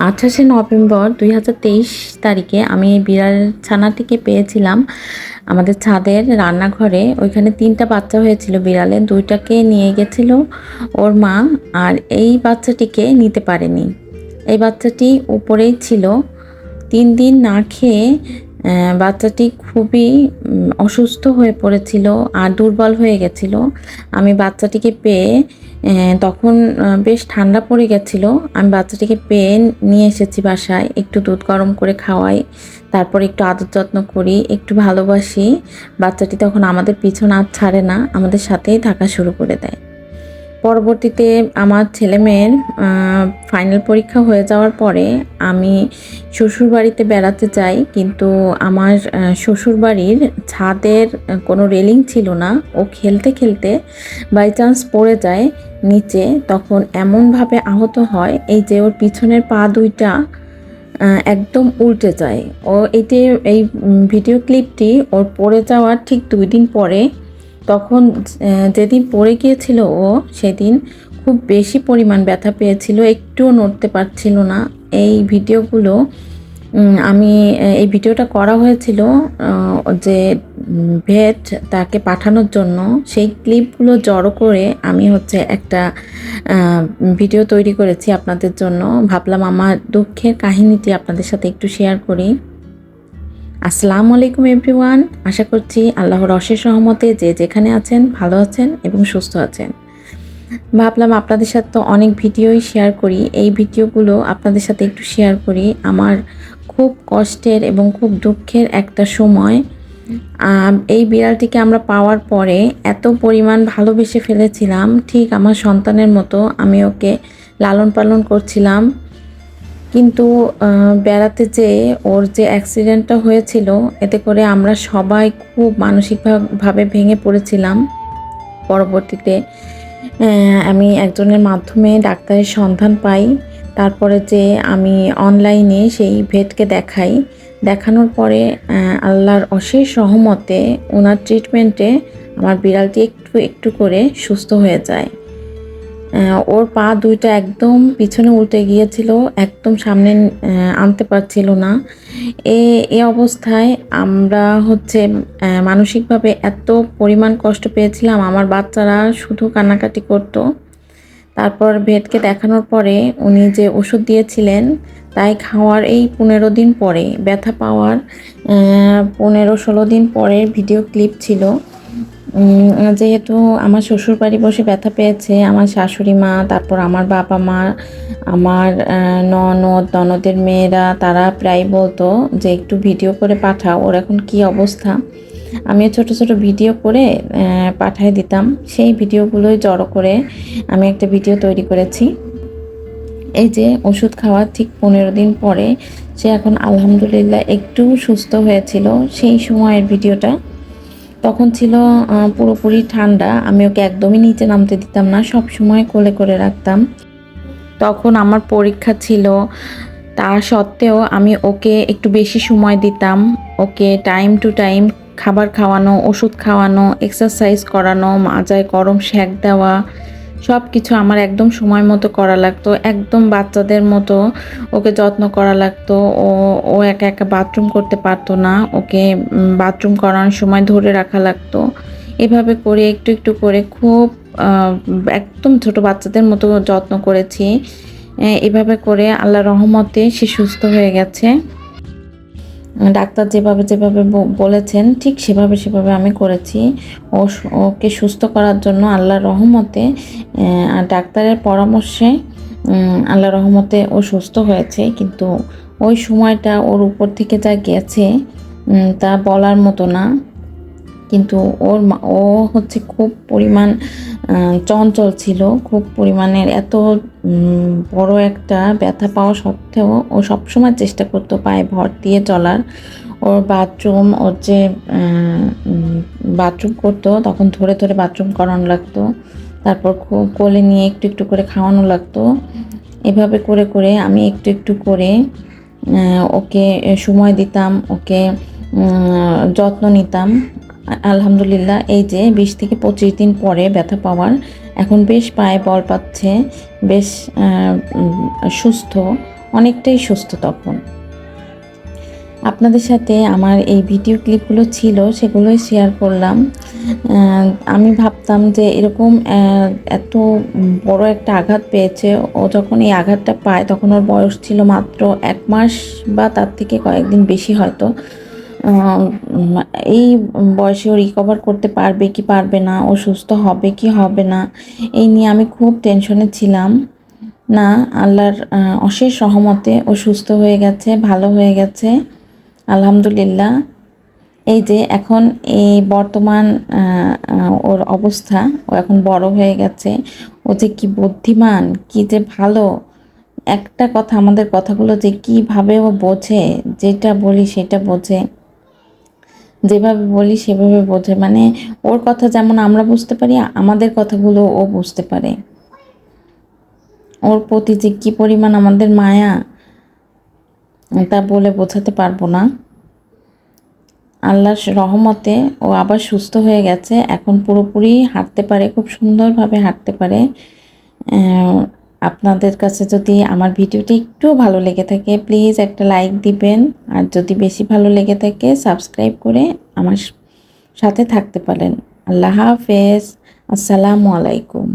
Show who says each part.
Speaker 1: 28 November 2023 তারিখে আমি এই বিড়াল ছানাটিকে পেয়েছিলাম আমাদের ছাদের রান্নাঘরে। ওইখানে 3টা বাচ্চা হয়েছিল বিড়ালের, 2টাকে নিয়ে গেছিল ওর মা, আর এই বাচ্চাটিকে নিতে পারেনি। এই বাচ্চাটি উপরেই ছিল। 3 দিন না খেয়ে বাচ্চাটি খুবই অসুস্থ হয়ে পড়েছিল আর দুর্বল হয়ে গেছিল। আমি বাচ্চাটিকে পেয়ে তখন বেশ ঠান্ডা পড়ে গেছিলো। আমি বাচ্চাটিকে পেয়ে নিয়ে এসেছি বাসায়, একটু দুধ গরম করে খাওয়াই, তারপর একটু আদর যত্ন করি, একটু ভালোবাসি। বাচ্চাটি তখন আমাদের পিছন আর ছাড়ে না, আমাদের সাথেই থাকা শুরু করে দেয়। পরবর্তীতে আমার ছেলেমেয়ের ফাইনাল পরীক্ষা হয়ে যাওয়ার পরে আমি শ্বশুরবাড়িতে বেড়াতে যাই, কিন্তু আমার শ্বশুরবাড়ির ছাদের কোনো রেলিং ছিল না। ও খেলতে খেলতে বাই চান্স পড়ে যায় নিচে, তখন এমনভাবে আহত হয় এই যে ওর পিছনের পা দুইটা একদম উল্টে যায়। এই ভিডিও ক্লিপটি ওর পড়ে যাওয়ার ঠিক 2 দিন পরে, তখন যেদিন পড়ে গিয়েছিল ও, সেদিন খুব বেশি পরিমাণ ব্যথা পেয়েছিল, একটুও নড়তে পারছিল না। এই ভিডিওগুলো এই ভিডিওটা করা হয়েছিল যে ভেট তাকে পাঠানোর জন্য। সেই ক্লিপগুলো জড়ো করে আমি একটা ভিডিও তৈরি করেছি আপনাদের জন্য। ভাবলাম আমার দুঃখের কাহিনীটি আপনাদের সাথে একটু শেয়ার করি। আসসালামু আলাইকুম এভরিওয়ান, আশা করছি আল্লাহর অশেষ রহমতে যে যেখানে আছেন ভালো আছেন এবং সুস্থ আছেন। ভাবলাম আপনাদের সাথে তো অনেক ভিডিওই শেয়ার করি, এই ভিডিওগুলো আপনাদের সাথে একটু শেয়ার করি। আমার খুব কষ্টের এবং খুব দুঃখের একটা সময়। এই বিড়ালটিকে আমরা পাওয়ার পরে এত পরিমাণ ভালোবেসে ফেলেছিলাম, ঠিক আমার সন্তানের মতো আমি ওকে লালন পালন করছিলাম। কিন্তু বেড়াতে যেয়ে ওর যে অ্যাক্সিডেন্টটা হয়েছিল, এতে করে আমরা সবাই খুব মানসিকভাবে ভেঙে পড়েছিলাম। পরবর্তীতে আমি একজনের মাধ্যমে ডাক্তারের সন্ধান পাই, তারপরে যে আমি অনলাইনে সেই ভেটকে দেখানোর পরে আল্লাহর অশেষ রহমতে ওনার ট্রিটমেন্টে আমার বিড়ালটি একটু একটু করে সুস্থ হয়ে যায়। ওর পা দুইটা একদম পিছনে উল্টে গিয়েছিল, একদম সামনে আনতে পারছিল না। এই অবস্থায় আমরা মানসিকভাবে এত পরিমাণ কষ্ট পেয়েছিলাম, আমার বাচ্চারা শুধু কান্নাকাটি করতো। তারপর ভেটকে দেখানোর পরে উনি যে ওষুধ দিয়েছিলেন তাই খাওয়ার এই 15 দিন পরে, ব্যথা পাওয়ার 15-16 দিন পরে ভিডিও ক্লিপ ছিল। যেহেতু আমার শ্বশুরবাড়ি বসে ব্যথা পেয়েছে আমার শাশুড়ি মা, তারপর আমার বাবা মা, আমার ননদের মেয়েরা, তারা প্রায় বলতো যে একটু ভিডিও করে পাঠাও, ওর এখন কী অবস্থা। আমিও ছোট ছোট ভিডিও করে পাঠিয়ে দিতাম। সেই ভিডিওগুলোই জড়ো করে আমি একটা ভিডিও তৈরি করেছি। এই যে ওষুধ খাওয়ার ঠিক 15 দিন পরে সে এখন আলহামদুলিল্লাহ একটু সুস্থ হয়েছিল। সেই সময়ের ভিডিওটা, তখন ছিল পুরোপুরি ঠান্ডা, আমি ওকে একদমই নিচে নামতে দিতাম না, সব সময় কোলে করে রাখতাম। তখন আমার পরীক্ষা ছিল, তা সত্ত্বেও আমি ওকে একটু বেশি সময় দিতাম। ওকে টাইম টু টাইম খাবার খাওয়ানো, ওষুধ খাওয়ানো, এক্সারসাইজ করানো, মাজায় গরম সেঁক দেওয়া, সব কিছু আমার একদম সময় মতো করা লাগতো। একদম বাচ্চাদের মতো ওকে যত্ন করা লাগতো। ও একা একা বাথরুম করতে পারতো না, ওকে বাথরুম করানোর সময় ধরে রাখা লাগতো। এভাবে করে একটু একটু করে খুব একদম ছোট বাচ্চাদের মতো যত্ন করেছি। এভাবে করে আল্লাহর রহমতে সে সুস্থ হয়ে গেছে। ডাক্তার যেভাবে বলেছেন ঠিক সেভাবে আমি করেছি। ওকে সুস্থ করার জন্য আল্লাহর রহমতে, ডাক্তারের পরামর্শে আল্লাহর রহমতে ও সুস্থ হয়েছে। কিন্তু ওই সময়টা ওর উপর থেকে যা গেছে তা বলার মতো না। কিন্তু ও খুব পরিমাণ চঞ্চল ছিল, খুব পরিমাণের। এত বড় একটা ব্যথা পাওয়া সত্ত্বেও ও সবসময় চেষ্টা করতো পায়ে ভর দিয়ে চলার। ওর বাথরুম করতো, তখন ধরে ধরে বাথরুম করানো লাগতো, তারপর কোলে নিয়ে একটু একটু করে খাওয়ানো লাগতো। এভাবে করে করে আমি একটু একটু করে ওকে সময় দিতাম, ওকে যত্ন নিতাম। আলহামদুলিল্লাহ এই যে 20 থেকে 25 দিন পরে ব্যথা পাওয়ার, এখন বেশ পায়ে বল পাচ্ছে, বেশ সুস্থ। অনেকটাই সুস্থ তখন। আপনাদের সাথে আমার এই ভিডিও ক্লিপগুলো ছিল, সেগুলোই শেয়ার করলাম। আমি ভাবতাম যে এরকম এত বড় একটা আঘাত পেয়েছে। ও যখন এই আঘাতটা পায় তখন ওর বয়স ছিল মাত্র 1 মাস বা তার থেকে কয়েকদিন বেশি হয়তো। উম এই বয়সে ও রিকভার করতে পারবে কি পারবে না, ও সুস্থ হবে কি হবে না, এই নিয়ে আমি খুব টেনশনে ছিলাম। না, আল্লাহর অশেষ রহমতে ও সুস্থ হয়ে গেছে, ভালো হয়ে গেছে, আলহামদুলিল্লাহ। এই যে এখন এই বর্তমান ওর অবস্থা, ও এখন বড় হয়ে গেছে। ও যে কি বুদ্ধিমান, কি যে ভালো, একটা কথা, আমাদের কথাগুলো যে কীভাবে ও বোঝে, যেটা বলি সেটা বোঝে, যেভাবে বলি সেভাবে বোঝে। মানে ওর কথা যেমন আমরা বুঝতে পারি, আমাদের কথাগুলো ও বুঝতে পারে। ওর প্রতি যে কী পরিমাণ আমাদের মায়া, তা বলে বোঝাতে পারবো না। আল্লাহর রহমতে ও আবার সুস্থ হয়ে গেছে, এখন পুরোপুরি হাঁটতে পারে, খুব সুন্দরভাবে হাঁটতে পারে। আপনাদের কাছে যদি আমার ভিডিওটি একটু ভালো লেগে থাকে প্লিজ একটা লাইক দিবেন, আর যদি বেশি ভালো লেগে থাকে সাবস্ক্রাইব করে আমার সাথে থাকতে পারেন। আল্লাহ হাফেজ, আসসালামু আলাইকুম।